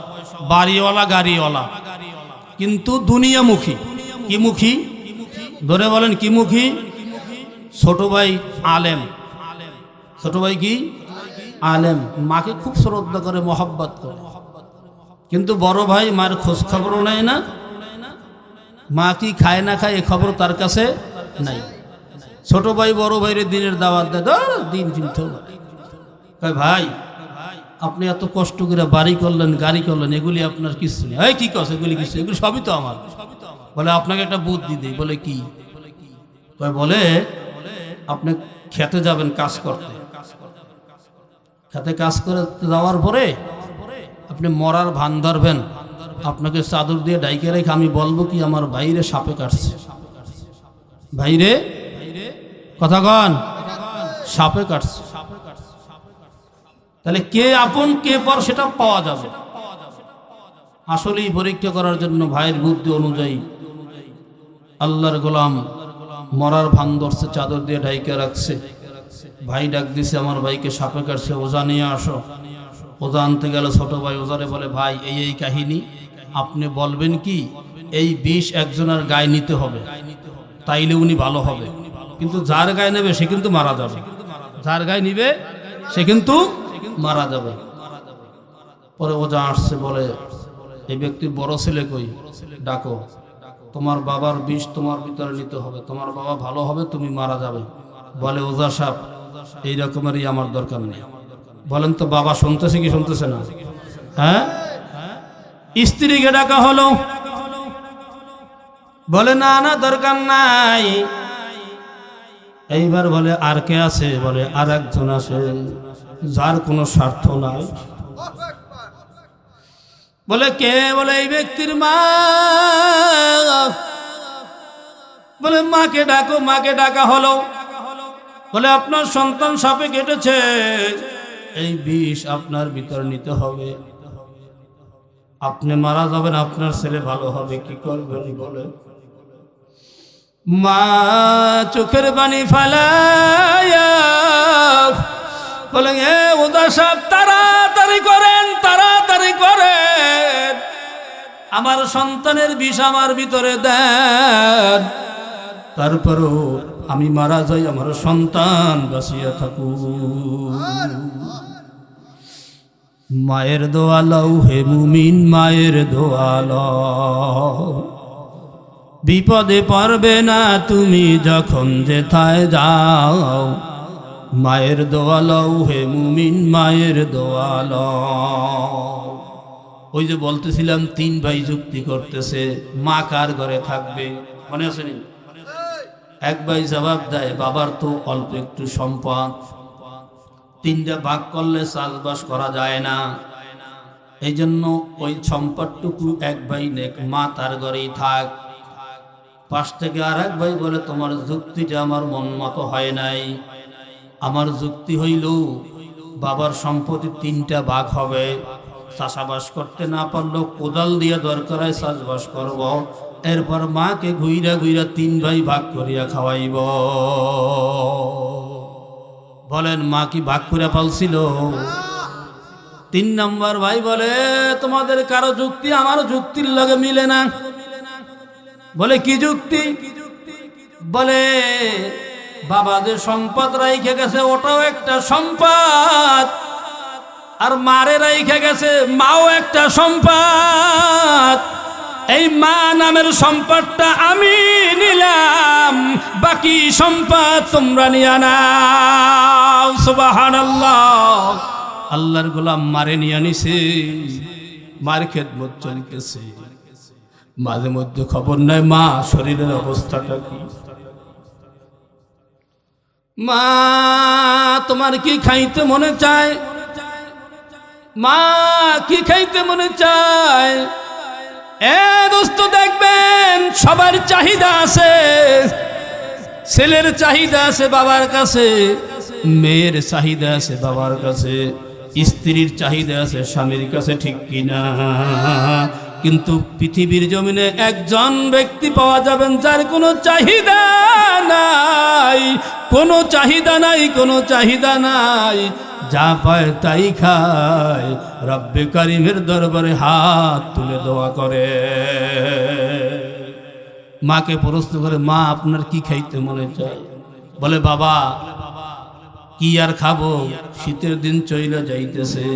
বাড়িওয়ালা, গাড়িওয়ালা, কিন্তু দুনিয়ামুখী। কি মুখী? ধরে বলেন কি মুখী? ছোট ভাই আলেম। ছোট ভাই কি? আলেম। মাকে খুব শ্রদ্ধা করে, মহব্বত করে, কিন্তু বড় ভাই মার খোঁজ খবরও নেয় না। মা কি খায় না খায় এ খবর তার কাছে নাই। ছোট ভাই বড় ভাইয়ের দিনের দাওয়াত দেয়, দিন কিন্তু ভাই আপনি এত কষ্ট করে বাড়ি করলেন, গাড়ি করলেন, এগুলি আপনার কিছু নেই। এই কি কস? এগুলি কিছু, এগুলি সবই তো আমার। বলে আপনাকে একটা বুদ্ধি দিই। বলে কি? বলে আপনি খেতে যাবেন কাজ করতে। খেতে কাজ করে যাওয়ার পরে আপনি মরার ভান ধরবেন, আপনাকে চাদর দিয়ে ডাইকে রেখে আমি বলবো কি আমার বাইরে সাপে কাটছে। বাইরে, কথা কন, সাপে কাটছে। তাহলে কে আপন কে পর সেটা পাওয়া যাবে। আসলেই পরীক্ষা করার জন্য ভাইয়ের বুদ্ধি অনুযায়ী আল্লাহর গোলাম মরার ভান ধরছে, চাদর দিয়ে ঢাইকে রাখছে। ভাই ডাক দিছে, আমার ভাইকে সাপে কাটছে, ওজা নিয়ে আসো। ওজা আনতে গেল। ছোট ভাই ওজারে বলে, ভাই এই কাহিনী, আপনি বলবেন কি এই বিষ একজনের গায়ে নিতে হবে, তাইলে উনি ভালো হবে, কিন্তু যার গায়ে নেবে সে কিন্তু মারা যাবে। যার গায়ে নিবে সে কিন্তু মারা যাবে। পরে ওজা আসছে, বলে এই ব্যক্তির বড় ছেলে কই, ডাকো। তোমার বাবার বিষ তোমার ভিতরে নিতে হবে, তোমার বাবা ভালো হবে, তুমি মারা যাবে। বলে ওজা সাহেব এই রকমেরই আমার দরকার নেই। বলেন তো বাবা শুনতেছে কি শুনতেছে না? হ্যাঁ, স্ত্রীকে ডাকা হলো। বলে না না দরকার নাই। এইবার বলে আর কে আছে? বলে আর একজন আছে, যার কোনো স্বার্থ নাই। বলে কে? বলে এই ব্যক্তির মা। বলে মাকে ডাকো। মাকে ডাকা হলো। বলে আপনার সন্তান সাপে কেটেছে, এই বিষ আপনার ভিতরে নিতে হবে। আপনি মারা যাবেন, আপনার ছেলে ভালো হবে, কি করবেন বলে? মা চোখের পানি ফালায়া বলেন, এ ওদা সাহেব তাড়াতাড়ি করেন, তাড়াতাড়ি করেন, আমার সন্তানের বিষ আমার ভিতরে দেন, তারপরও আমি মারা যাই, আমার সন্তান বাঁচিয়া থাকুক। মায়ের দোয়া লও হে মুমিন, মায়ের দোয়া লও, বিপদে পড়বে না তুমি যখন যেথায় যাও। মায়ের দোয়া লও হে মুমিন, মায়ের দোয়া লও। ওই যে বলতেছিলাম 3 ভাই যুক্তি করতেছে, মা কার ঘরে থাকবে, মনে আছে নি? এক ভাই জবাব দেয়, বাবার তো অল্প একটু সম্পদ, 3টা ভাগ করলে চাষবাস করা যায় না, এই জন্য ওই সম্পদটুকু এক ভাই নেক, মা তার ঘরেই থাক। পাশ থেকে আর এক ভাই বলে, তোমার যুক্তিটা আমার মন মতো হয় নাই, আমার যুক্তি হইল বাবার সম্পত্তি 3টা ভাগ হবে, চাষাবাস করতে না পারলেও কোদাল দিয়ে দরকার হয় চাষবাস করব, এরপর মাকে ঘুইরা ঘুইরা 3 ভাই ভাগ করিয়া খাওয়াইব। বলেন মা কি ভাগ করে পালছিল? 3 নম্বর ভাই বলে, তোমাদের কারো যুক্তি আমার যুক্তির লগে মিলে না। বলে কি যুক্তি? বলে বাবা যে সম্পদ রাইখে গেছে ওটাও একটা সম্পদ, আর মারে রাইখে গেছে মাও একটা সম্পদ, এই মা নামের সম্পদটা আমি নিলাম, বাকি সম্পদ তোমরা নিয়া নাও। সুবহানাল্লাহ। আল্লাহর গোলাম মারে নিয়ে নিছে, মার খেদমত চলতেছে, মাঝে মধ্যে খবর নাই মা শরীরের অবস্থাটা কি। মা তোমার কি খাইতে মনে চায়? মা কি খাইতে মনে চায়? এ দোস্ত দেখবেন সবার চাহিদা আছে, ছেলের চাহিদা আছে বাবার কাছে, মেয়ের চাহিদা আছে বাবার কাছে, স্ত্রীর চাহিদা আছে স্বামীর কাছে, ঠিক কিনা? কিন্তু পৃথিবীর জমিনে একজন ব্যক্তি পাওয়া যাবেন যার কোনো চাহিদা নাই, কোনো চাহিদা নাই, কোনো চাহিদা নাই, যা পায় তাই খায়, রব্বে কারিমের দরবারে হাত তুলে দোয়া করে। মাকে প্রশ্ন করে, মা আপনার কি খাইতে মনে চায়? বলে বাবা কি আর খাবো, শীতের দিন চইলা যাইতেছে,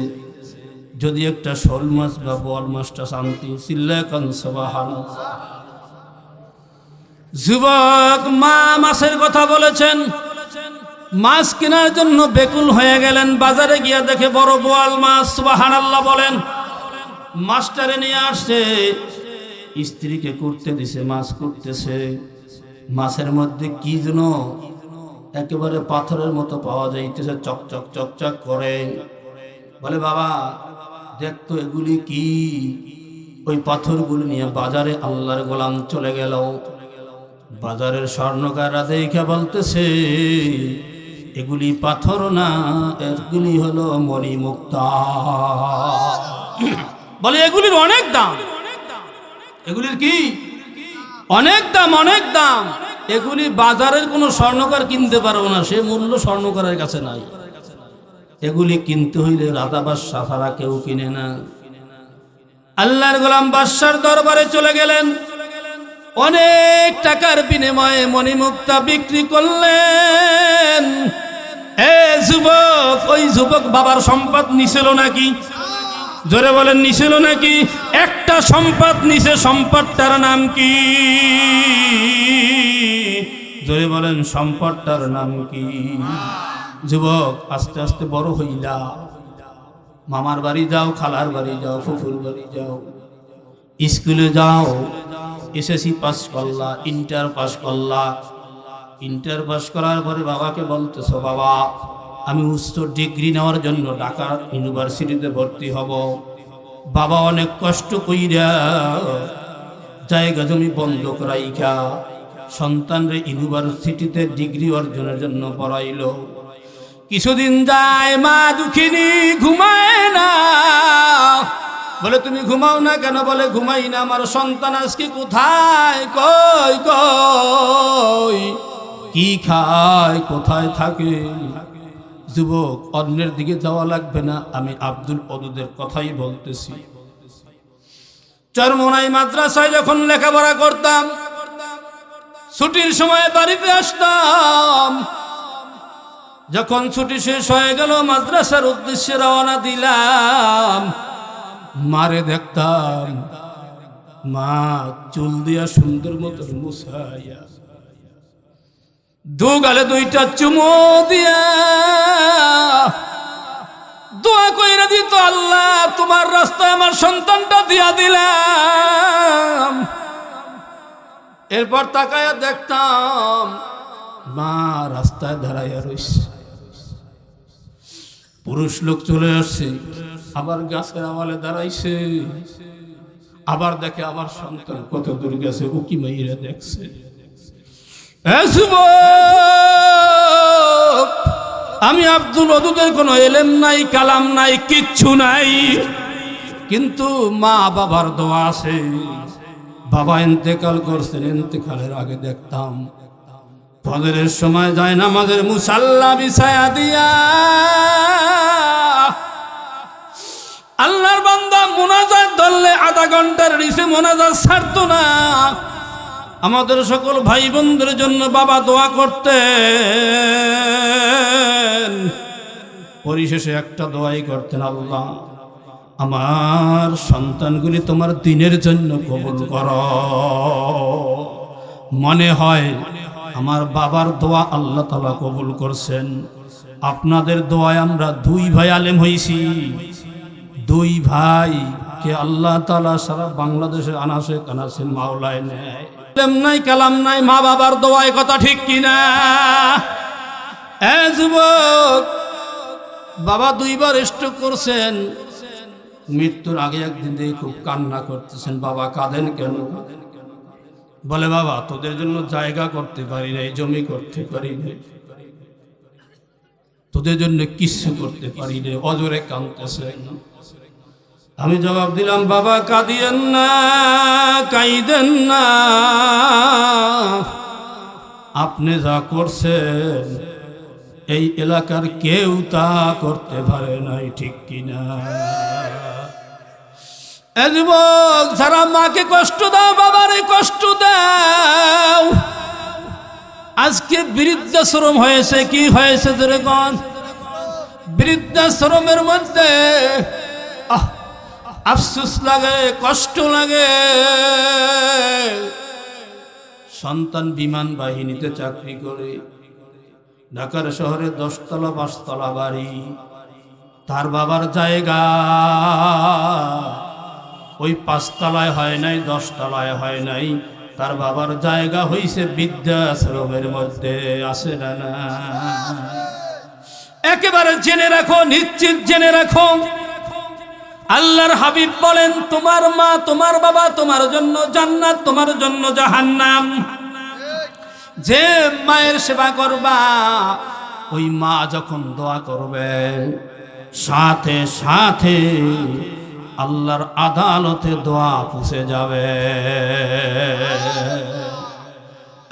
যদি একটা শোল মাছ বা বোয়াল মাছটা শান্তি। চিল্লায় কান সুবহানাল্লাহ। যুবক মা মাছের কথা বলেছেন, মাছ কেনার জন্য বেকুল হয়ে গেলেন, বাজারে গিয়া দেখে বড় বোয়াল মাছ। সুবহানাল্লাহ বলেন। মাছটারে নিয়ে আসছে, স্ত্রীকে করতে দিছে, মাছ করতেছে, মাছের মধ্যে কি যেন একেবারে পাথরের মতো পাওয়া যাইতেছে, চকচক চকচক করে। বলে বাবা দেখতো এগুলি কি? ওই পাথরগুলি নিয়ে বাজারে আল্লাহর গোলাম চলে গেল। বাজারের স্বর্ণকাররা দেখে বলতেছে, এগুলি পাথর না, এগুলি হলো মণিমুক্তা। বলে এগুলির অনেক দাম। এগুলির কি? অনেক দাম, অনেক দাম। এগুলি বাজারের কোনো স্বর্ণকার কিনতে পারবো না, সে মূল্য স্বর্ণকারের কাছে নাই। এগুলি কিনতে হইলে রাজা বাদশা ছাড়া কেউ কিনে না। আল্লাহর গোলাম বাদশার দরবারে চলে গেলেন, অনেক টাকার বিনিময়ে মণিমুক্তা বিক্রি করলেন। এ যুবক, ওই যুবক বাবার সম্পদ নিছিল নাকি? জোরে বলেন, নিছিল নাকি? একটা সম্পদ নিছে, সম্পদটার নাম কি? জোরে বলেন, সম্পদটার নাম কি? যুবক আস্তে আস্তে বড় হইলা, মামার বাড়ি যাও, খালার বাড়ি যাও, ফুফুর বাড়ি যাও, স্কুলে যাও, এসএসসি পাস করলা, ইন্টার পাস করলা। ইন্টার পাস করার পরে বাবাকে বলতেছো, বাবা আমি উচ্চ ডিগ্রি নেওয়ার জন্য ঢাকা ইউনিভার্সিটিতে ভর্তি হব। বাবা অনেক কষ্ট কইরা জায়গা জমি বন্ধক রাইখা সন্তানরে ইউনিভার্সিটিতে ডিগ্রি অর্জনের জন্য পড়াইল। কিছুদিন যায়, মা দুঃখিনী ঘুমায় না, বলে তুমি ঘুমাও না কেন? বলে ঘুমাই না, আমার সন্তান আজকে কোথায়, কই কই, কি খায়, কোথায় থাকে? যুবক, অন্যের দিকে যাওয়া লাগবে না, আমি আব্দুল ওদুদের কথাই বলতেছি। চরমোনাই মাদ্রাসায় যখন লেখাপড়া করতাম, ছুটির সময় বাড়িতে আসতাম। যখন ছুটি শেষ হয়ে গেল, মাদ্রাসার উদ্দেশ্যে রওনা দিলাম, মারে দেখতাম মা চুল দিয়া সুন্দর মতো মুছাইয়া, দু গালে দুইটা চুমো দিয়া দোয়া কইরা দিত, আল্লাহ তোমার রাস্তায় আমার সন্তানটা দিয়া দিলাম। এরপর তাকায়া দেখতাম মা রাস্তায় দাঁড়াইয়া রইছে, পুরুষ লোক চলে আসছে, আবার গাছের আওয়ালে দাঁড়াইছে, আবার দেখে আমার সন্তান কত দূর গেছে, উকি মাইরা দেখছে। আমি আব্দুল ওদুদের কোনো এলেম নাই, কালাম নাই, কিচ্ছু নাই, কিন্তু মা বাবার দোয়া আছে। বাবা ইন্তেকাল করছেন, ইন্তেকালের আগে দেখতাম ফজরের সময় যায় নামাজের মুসাল্লা বিছায়া দিয়া আল্লাহর বান্দা মুনাজাত ধরলে আধা ঘন্টার নিচে মুনাজাত ছাড়তো না। আমাদের সকল ভাই বোনদের জন্য বাবা দোয়া করতেন, পরিশেষে একটা দোয়াই করতেন, আল্লাহ আমার সন্তানগুলি তোমার দ্বীনের জন্য কবুল করো। মনে হয় আমার বাবার দোয়া আল্লাহ তাআলা কবুল করছেন। আপনাদের দোয়ায় আমরা দুই ভাই আলেম হইছি, দুই ভাই কে আল্লাহ তাআলা সারা বাংলাদেশে আনাসে কানাসে মাওলায় নেয়। এলেম নাই, কালাম নাই, মা বাবার দোয়ায়, কথা ঠিক কিনা? যুবক, বাবা দুইবার স্ট্রোক করছেন, মৃত্যুর আগে একদিন দেখে খুব কান্না করতেছেন। বাবা কাঁদেন কেন? বলে বাবা তোদের জন্য জায়গা করতে পারি নাই, জমি করতে পারি নাই, তোদের জন্য কিছু করতে পারি নাই, অজরে কাঁদতেছেন। আমি জবাব দিলাম, বাবা কাঁদিয়েন না, কাঁদেন না, আপনি যা করছেন এই এলাকার কেউ তা করতে পারে নাই, ঠিক কিনা? যুবক, যারা মাকে কষ্ট দাও, বাবারে কষ্ট দাও, আজকে বৃদ্ধাশ্রম হয়েছে। কি হয়েছে যেরকম বৃদ্ধাশ্রমের মধ্যে আফসোস লাগে, কষ্ট লাগে। সন্তান বিমান বাহিনীতে চাকরি করে, ঢাকার শহরে 10 তলা 5 তলা বাড়ি, তার বাবার জায়গা ওই 5 তলায় হয় নাই, 10 তলায় হয় নাই, তার বাবার জায়গা হইছে বৃদ্ধাশ্রমের মধ্যে। আছে না? না, একেবারে জেনে রাখো, নিশ্চিত জেনে রাখো, আল্লাহর হাবিব বলেন তোমার মা তোমার বাবা তোমার জন্য জান্নাত, তোমার জন্য জাহান্নাম। যে মায়ের সেবা করবা, ওই মা যখন দোয়া করবে, সাথে সাথে আল্লাহর আদালতে দোয়া পৌঁছে যাবে।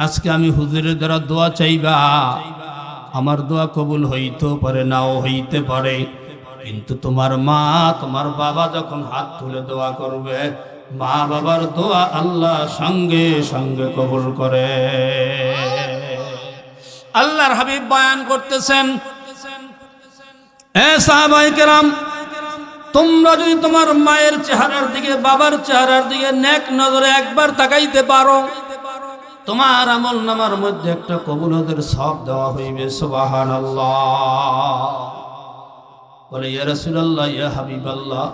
আজকে আমি হুজুরের দ্বারা দোয়া চাইবা, আমার দোয়া কবুল হইতেও পারে, নাও হইতে পারে, কিন্তু তোমার মা তোমার বাবা যখন হাত তুলে দোয়া করবে, মা বাবার দোয়া আল্লাহ সঙ্গে সঙ্গে কবুল করে। আল্লাহর হাবিব বয়ান করতেছেন, সাহাবায়ে কেরাম, তোমরা যদি তোমার মায়ের চেহারার দিকে, বাবার চেহারার দিকে নেক নজরে একবার তাকাইতে পারো, তোমার আমল নামার মধ্যে একটা কবুলতের সওয়াব দেওয়া হইবে। সুবহানাল্লাহ। বলে ইয়া রাসূলুল্লাহ, ইয়া হাবিবাল্লাহ,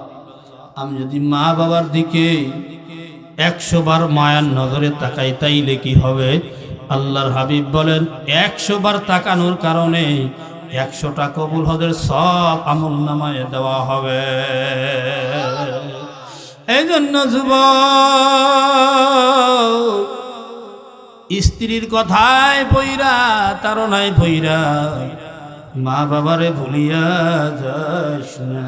আমি যদি মা বাবার দিকে 100 বার মায়ার নজরে তাকাই তাইলে কি হবে? আল্লাহর হাবিব বলেন 100 বার তাকানোর কারণে 100টা কবুল হজের সব আমল নামায় দেওয়া হবে। এই জন্য যুবক, স্ত্রীর কথায় পইরা, তারনায় পইরা মা বাবারে ভুলিয়া যাস না।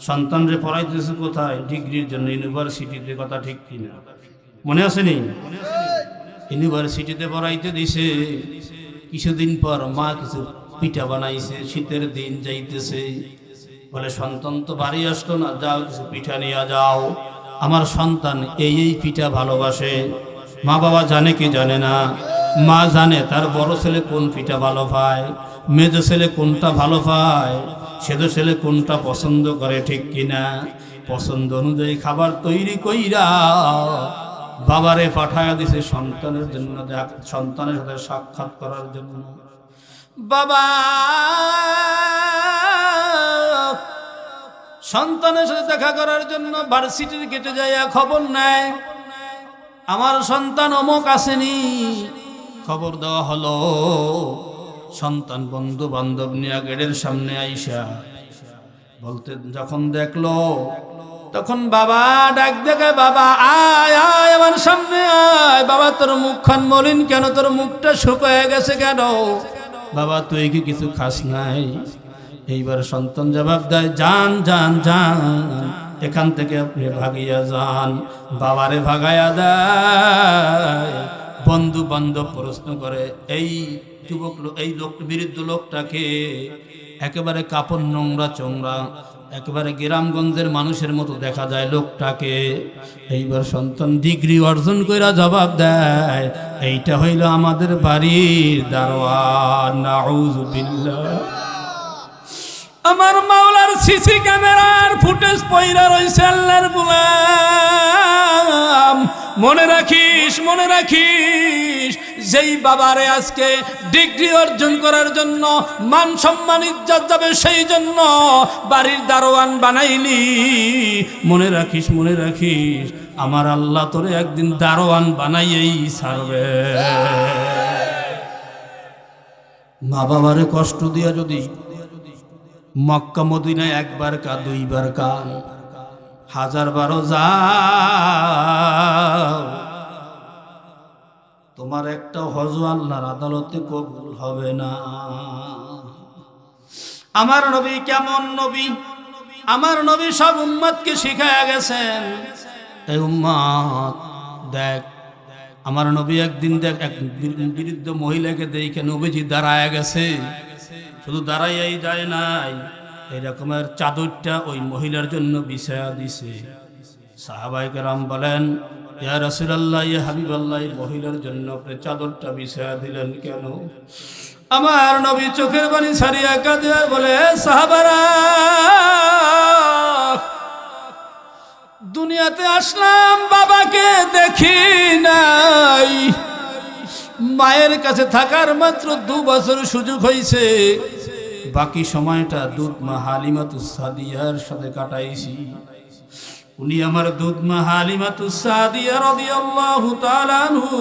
সন্তানরে পড়াইতেছে কোথায়? ডিগ্রির জন্য ইউনিভার্সিটিতে, কথা ঠিক কিনা? মনে আসেনি? ইউনিভার্সিটিতে পড়াইতে দিছে। কিছুদিন পর মা কিছু পিঠা বানাইছে, শীতের দিন যাইতেছে, বলে সন্তান তো বাড়ি আসলো না, যাও কিছু পিঠা নিয়ে যাও। আমার সন্তান এই পিঠা ভালোবাসে। মা বাবা জানে কি জানে না? মা জানে তার বড় ছেলে কোন পিঠা ভালো পায়, মেজো ছেলে কোনটা ভালো পায়, সেজো ছেলে কোনটা পছন্দ করে, ঠিক কিনা? পছন্দ অনুযায়ী খাবার তৈরি কইরা বাবারে পাঠায়া দিছে সন্তানের জন্য, সন্তানের সাথে সাক্ষাৎ করার জন্য। বাবা সন্তানের সাথে দেখা করার জন্য ভার্সিটির গেটে যাইয়া খবর নেয়, আমার সন্তান অমুক আসেনি। খবর দেওয়া হলো। সন্তান বন্ধু বান্ধব নিয়ে গেটের সামনে আইসা বলতে যখন দেখলো, তখন বাবা ডাক দেখায়, বাবা আয় আয় আমার সামনে আয়। বাবা তোর মুখখান মলিন কেন? তোর মুখটা শুকিয়ে গেছে কেন? বাবা তুই কি কিছু খাস নাই? এইবার সন্তান জবাব দেয়, যান যান যান, এখান থেকে আপনি ভাগিয়া যান। বাবারে ভাগাইয়া দেয়। বন্ধু বান্ধব প্রশ্ন করে, এই যুবক এই লোক বিরুদ্ধ লোকটাকে, একেবারে কাপড় নোংরা চোংরা, একেবারে গ্রামগঞ্জের মানুষের মতো দেখা যায় লোকটাকে। এইবার সন্তান ডিগ্রি অর্জন কইরা জবাব দেয়, এইটা হইল আমাদের বাড়ির দারোয়ান। নাউযুবিল্লাহ। আমার মাওলার সিসি ক্যামেরার ফুটেজ পয়রা রইছে আল্লাহর গোলাম। মনে রাখিস, মনে রাখিস, যেই বাবারে আজকে ডিগ্রি অর্জন করার জন্য মান সম্মান ইজ্জত যাবে, সেই জন্য বাড়ির দারোয়ান বানাইলি। মনে রাখিস, মনে রাখিস, আমার আল্লাহ তোরে একদিন দারোয়ান বানাইয়েই ছাড়বে। মা বাবারে কষ্ট দিয়া যদি মক্কা মদিনায় একবার কা দুইবার কা 1000 বারো যাও, তোমার একটা হজ আল্লাহর আদালতে কবুল হবে না। আমার নবী কেমন নবী? আমার নবী সব উম্মতকে শিখায়া গেছেন। এই উম্মত দেখ, আমার নবী একদিন দেখ এক বৃদ্ধ মহিলাকে দেখে নবীজি দাঁড়ায় গেছে। শুধু দাঁড়াইয়াই যায় নাই, এরকমের চাদরটা ওই মহিলার জন্য বিছায়া দিছে। সাহাবায়ে কেরাম বলেন, ইয়া রাসূলুল্লাহ, ইয়া হাবিবাল্লাহ, মহিলার জন্য আপনি চাদরটা বিছায়া দিলেন কেন? আমার নবী চোখের পানি ছাড়িয়া কাঁদে আর বলে, সাহাবারা, দুনিয়াতে আসলাম বাবাকে দেখি নাই, মায়ের কাছে থাকার মাত্র 2 বছর সুযোগ হয়েছে, বাকি সময়টা দুধ মা হালিমাতুস সাদিয়ার সাথে কাটাইছি। উনি আমার দুধ মা হালিমাতুস সাদিয়া রাদিয়াল্লাহু তাআলা আনহু,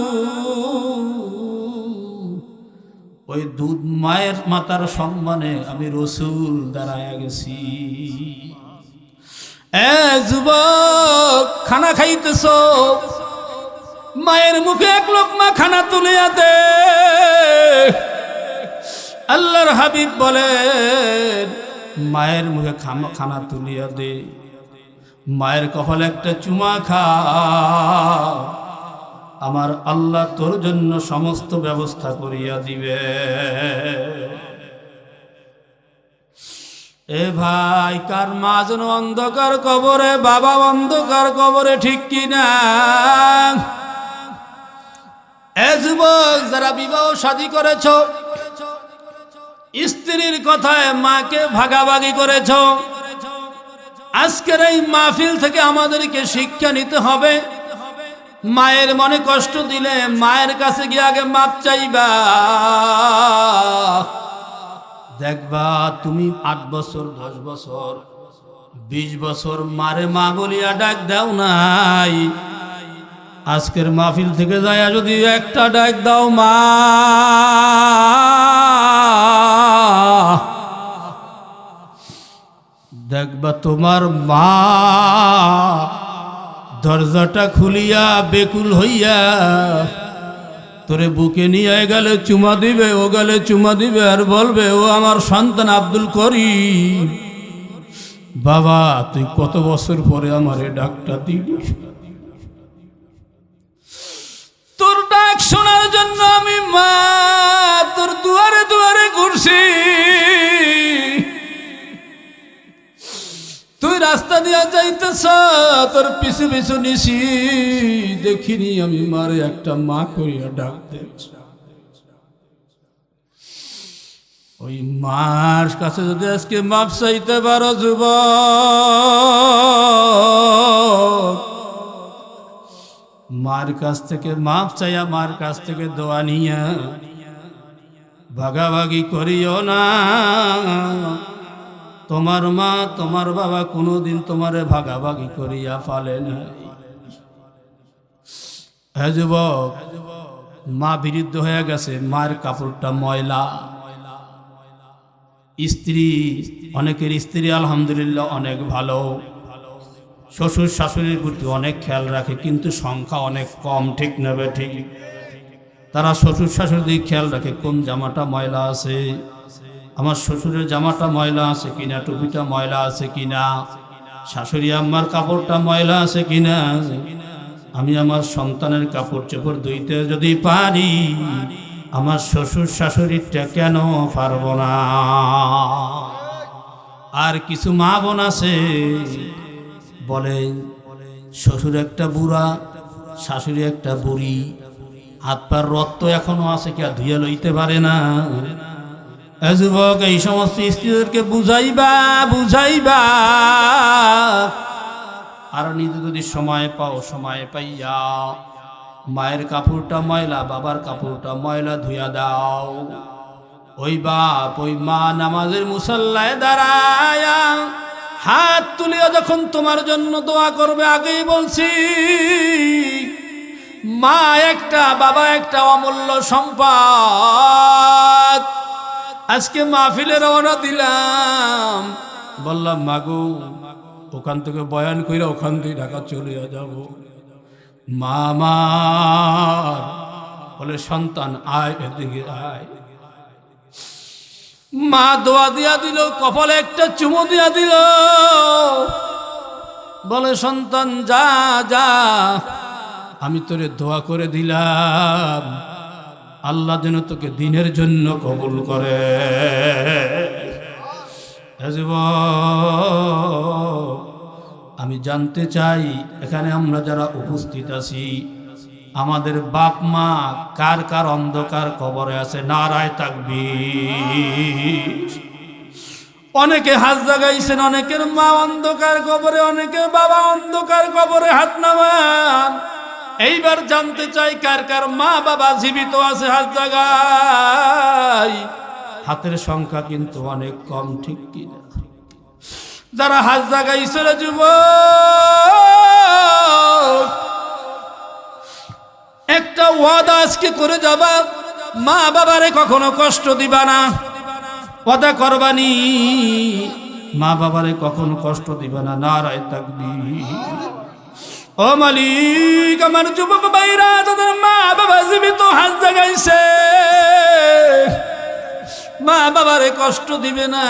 ওই দুধ মায়ের মাতার সম্মানে আমি রাসূল দাঁড়ায়া গেছি। এ যুবক, খানা খাইতেছো, মায়ের মুখে এক লোকমা খানা তুলিয়া দে। আল্লাহর হাবিব বলেন, মায়ের মুখে খানা তুলিয়া দে, মায়ের কপালে একটা চুমা খা, আমার আল্লাহ তোর জন্য সমস্ত ব্যবস্থা করিয়া দিবে। এ ভাই, কার মা যেন অন্ধকার কবরে, বাবা অন্ধকার কবরে, ঠিক কিনা? এ যুবক, যারা বিবাহ শাদী করেছ, স্ত্রীর কথায় মাকে ভাগাভাগি করেছ, আজকের এই মাহফিল থেকে আমাদেরকে শিক্ষা নিতে হবে। মায়ের মনে কষ্ট দিলে মায়ের কাছে গিয়ে আগে মাপ চাইবা। দেখবা তুমি 8 বছর, 10 বছর, 20 বছর মারে মা বলিয়া ডাক দাও নাই। আজকের মাহফিল থেকে যায় যদি একটা ডাক দাও মা, দেখবা তোমার মা দরজাটা খুলিয়া বেকুল হইয়া তোরে বুকে নিয়ে গেলে চুমা দিবে, ও গেলে চুমা দিবে আর বলবে, ও আমার সন্তান আব্দুল করিম, বাবা তুই কত বছর পরে আমারে ডাকটা দিলি, তোর ডাক শোনার জন্য আমি মা তোর দুয়ারে দুয়ারে ঘুরছি, তুই রাস্তা দিয়া যাইতেছ তোর পিছু পিছু নিছি, দেখিনি আমি মারে একটা মা কইয়া ডাক দিয়েছি। ওই মার কাছে যদি আজকে মাপ চাইতে পারো যুবক, মার কাছ থেকে মাপ চাইয়া মার কাছ থেকে দোয়া নিয়া ভাগাভাগি করিও না। তোমার মা তোমার বাবা কোনোদিন তোমারে ভাগাভাগি করিয়া ফালে না। হে যুবক, মা বিরুদ্ধ হয়ে গেছে, মার কাপড়টা ময়লা। স্ত্রী, অনেকের স্ত্রী আলহামদুলিল্লাহ অনেক ভালো, শ্বশুর শাশুড়ির প্রতি অনেক খেয়াল রাখে, কিন্তু সংখ্যা অনেক কম, ঠিক নেবে ঠিক। তারা শ্বশুর শাশুড়ির দিকে খেয়াল রাখে, কোন জামাটা ময়লা আছে, আমার শ্বশুরের জামাটা ময়লা আছে কিনা, টুপিটা ময়লা আছে কিনা, শাশুড়ি আম্মার কাপড়টা ময়লা আছে কিনা। আমি আমার সন্তানের কাপড় চোপড় ধুইতে যদি পারি, আমার শ্বশুর শাশুড়িটা কেন পারবো না? আর কিছু মা বোন আছে বলে শ্বশুর একটা বুড়া, শাশুড়ি একটা বুড়ি, হাত পার রক্ত এখনো আছে, কি আর ধুয়ে লইতে পারে না। যুবক, এই সমস্ত স্ত্রীদেরকে বুঝাইবা বুঝাইবা, আর নিজে যদি সময় পাও, সময় পাইয়া মায়ের কাপড়টা ময়লা, বাবার কাপড়টা ময়লা ধুইয়া দাও। ওই বাপ ওই মা নামাজের মুসাল্লায় দাঁড়ায়া হাত তুলিয়া যখন তোমার জন্য দোয়া করবে, আগেই বলছি মা একটা বাবা একটা অমূল্য সম্পদ। আজকে মাহফিলে রওনা দিলাম, বললাম মাগো ওখান থেকে বয়ান কইরা ওখান থেকে ঢাকা চলে যাব। মা আমার বলে সন্তান আয় এদিকে আয়। মা দোয়া দিয়া দিল, কপালে একটা চুমু দিয়া দিল, বলে সন্তান যা যা, আমি তোরে দোয়া করে দিলাম, আল্লাহ যেন তোকে দিনের জন্য কবুল করে। আমি জানতে চাই এখানে আমরা যারা উপস্থিত আছি, আমাদের বাপ মা কার কার অন্ধকার কবরে আছে? নারায়ে তাকবীর। অনেকে হাত জাগাইছেন, অনেকের মা অন্ধকার কবরে, অনেকের বাবা অন্ধকার কবরে, হাত নামান। এইবার জানতে চাই কার কার মা বাবা জীবিত আছে, হাত জাগাই। হাতের সংখ্যা কিন্তু অনেক কম, ঠিক কিনা? যারা হাত জাগাইছে রে যুবক, একটা ওয়াদা আজকে করে যাবা, মা বাবারে কখনো কষ্ট দিবা না। ওয়াদা করবানি, মা বাবারে কখনো কষ্ট দিবা না। নারায়ে তাকবীর। ও মালিক, আমার যুবক ভাইরা তাদের মা বাবা জীবিত, হাত জাগাইছে, মা বাবারে কষ্ট দিবে না,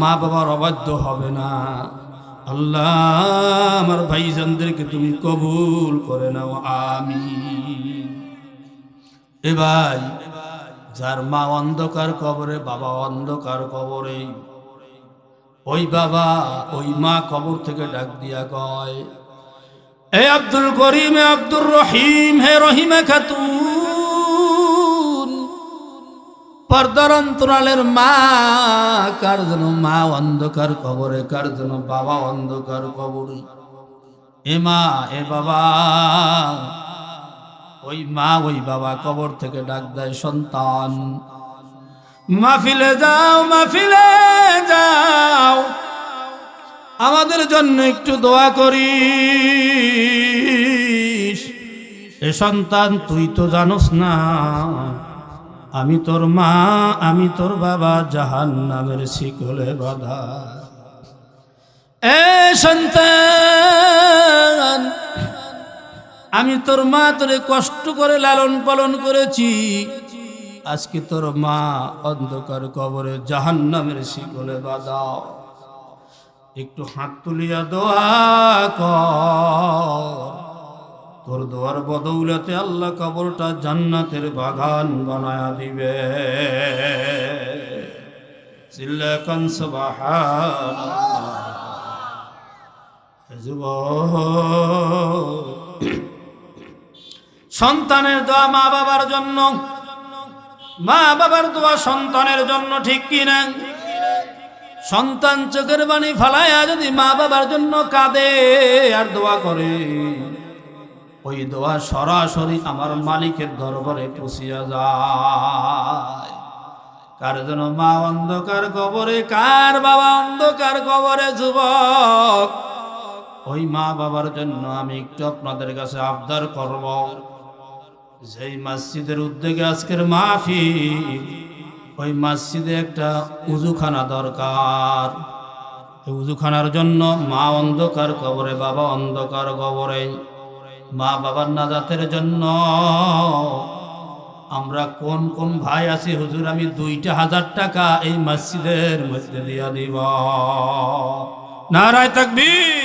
মা বাবার অবাধ্য হবে না। আল্লাহ আমার ভাইজানদেরকে তুমি কবুল করে নাও, আমিন। এ ভাই, যার মা অন্ধকার কবরে, বাবা অন্ধকার কবরে, ওই বাবা ওই মা কবর থেকে ডাক দিয়া কয়, হে আব্দুল করিম, হে আব্দুর রহিম, হে রহিমা খাতুন, পর্দার অন্তরালের মা, কার জন্য মা অন্ধকার কবরে, কার জন্য বাবা অন্ধকার কবরে? এ মা এ বাবা, ওই মা ওই বাবা কবর থেকে ডাক দেয়, সন্তান মাহফিলে যাও, মাহফিলে যাও, আমাদের জন্য একটু দোয়া করিস। এ সন্তান, তুই তো জানোস না আমি তোর মা, আমি তোর বাবা জাহান্নামের শিকলে বাঁধা। এ সন্তান, আমি তোর মা তোরে কষ্ট করে লালন পালন করেছি, আজকে তোর মা অন্ধকার কবরে জাহান্নামের শিকলে বাঁধা। একটু হাত তুলিয়া দোয়া কর, তোর দোয়ার বদৌলতে আল্লাহ কবরটা জান্নাতের বাগান বানায়া দিবে। চিল্লাকান সুবহানাল্লাহ। সন্তানের দোয়া মা বাবার জন্য, মা বাবার দোয়া সন্তানের জন্য, ঠিক কিনা? সন্তান চোখের পানি ফালায়া যদি মা বাবার জন্য কাঁদে আর দোয়া করে, ওই দোয়া সরাসরি আমার মালিকের দরবারে পৌঁছিয়া যায়। কার জন্য মা অন্ধকার কবরে, কার বাবা অন্ধকার কবরে। যুবক, ওই মা বাবার জন্য আমি একটু আপনাদের কাছে আবদার করব, যেই মসজিদের উদ্যোগে আজকের মাহফিল, ওই মসজিদে একটা উজুখানা দরকার। এই উজুখানার জন্য মা অন্ধকার কবরে, বাবা অন্ধকার কবরে, মা বাবার নাজাতের জন্য আমরা কোন কোন ভাই আছি, হুজুর আমি 2,000 টাকা এই মসজিদের মধ্যে দিয়া দিব। নারায়ে তাকবীর।